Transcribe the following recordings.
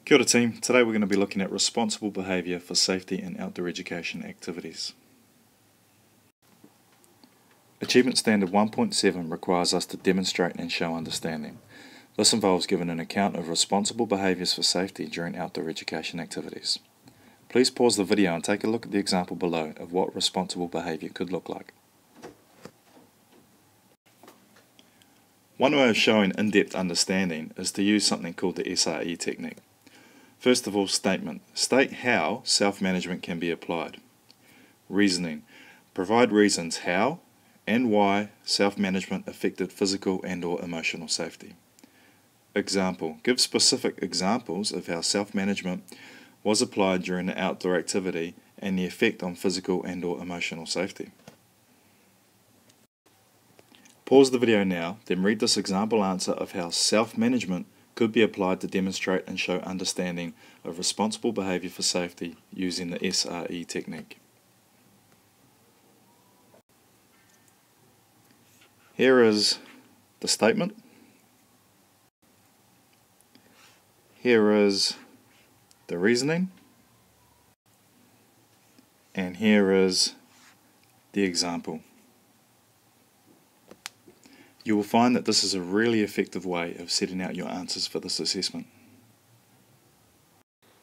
Kia ora team, today we're going to be looking at responsible behaviour for safety in outdoor education activities. Achievement Standard 1.7 requires us to demonstrate and show understanding. This involves giving an account of responsible behaviours for safety during outdoor education activities. Please pause the video and take a look at the example below of what responsible behaviour could look like. One way of showing in-depth understanding is to use something called the SRE technique. First of all, statement. State how self-management can be applied. Reasoning. Provide reasons how and why self-management affected physical and/or emotional safety. Example. Give specific examples of how self-management was applied during the outdoor activity and the effect on physical and/or emotional safety. Pause the video now, then read this example answer of how self-management could be applied to demonstrate and show understanding of responsible behaviour for safety using the SRE technique. Here is the statement. Here is the reasoning. And here is the example. You will find that this is a really effective way of setting out your answers for this assessment.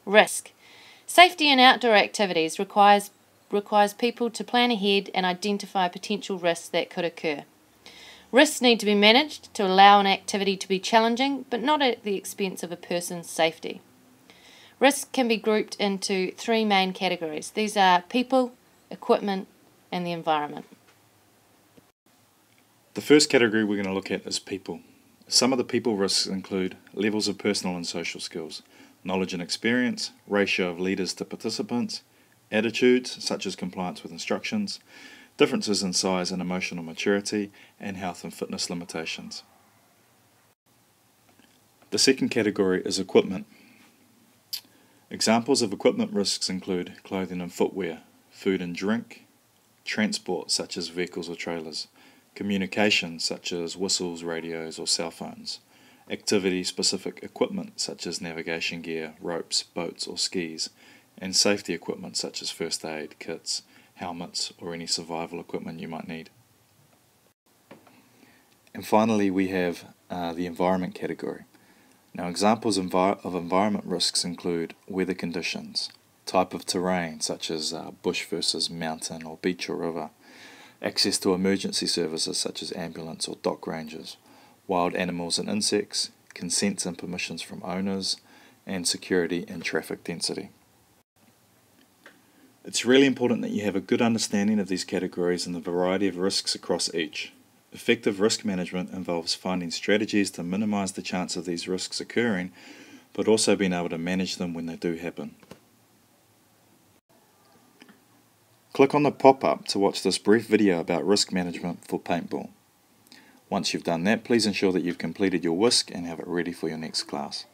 Risk. Safety in outdoor activities requires people to plan ahead and identify potential risks that could occur. Risks need to be managed to allow an activity to be challenging, but not at the expense of a person's safety. Risks can be grouped into three main categories. These are people, equipment, and the environment. The first category we're going to look at is people. Some of the people risks include levels of personal and social skills, knowledge and experience, ratio of leaders to participants, attitudes such as compliance with instructions, differences in size and emotional maturity, and health and fitness limitations. The second category is equipment. Examples of equipment risks include clothing and footwear, food and drink, transport such as vehicles or trailers, communication such as whistles, radios or cell phones, activity-specific equipment such as navigation gear, ropes, boats or skis, and safety equipment such as first aid kits, helmets or any survival equipment you might need. And finally we have the environment category. Now examples of environment risks include weather conditions, type of terrain such as bush versus mountain or beach or river, access to emergency services such as ambulance or dock rangers, wild animals and insects, consents and permissions from owners, and security and traffic density. It's really important that you have a good understanding of these categories and the variety of risks across each. Effective risk management involves finding strategies to minimize the chance of these risks occurring, but also being able to manage them when they do happen. Click on the pop-up to watch this brief video about risk management for paintball. Once you've done that, please ensure that you've completed your WISC and have it ready for your next class.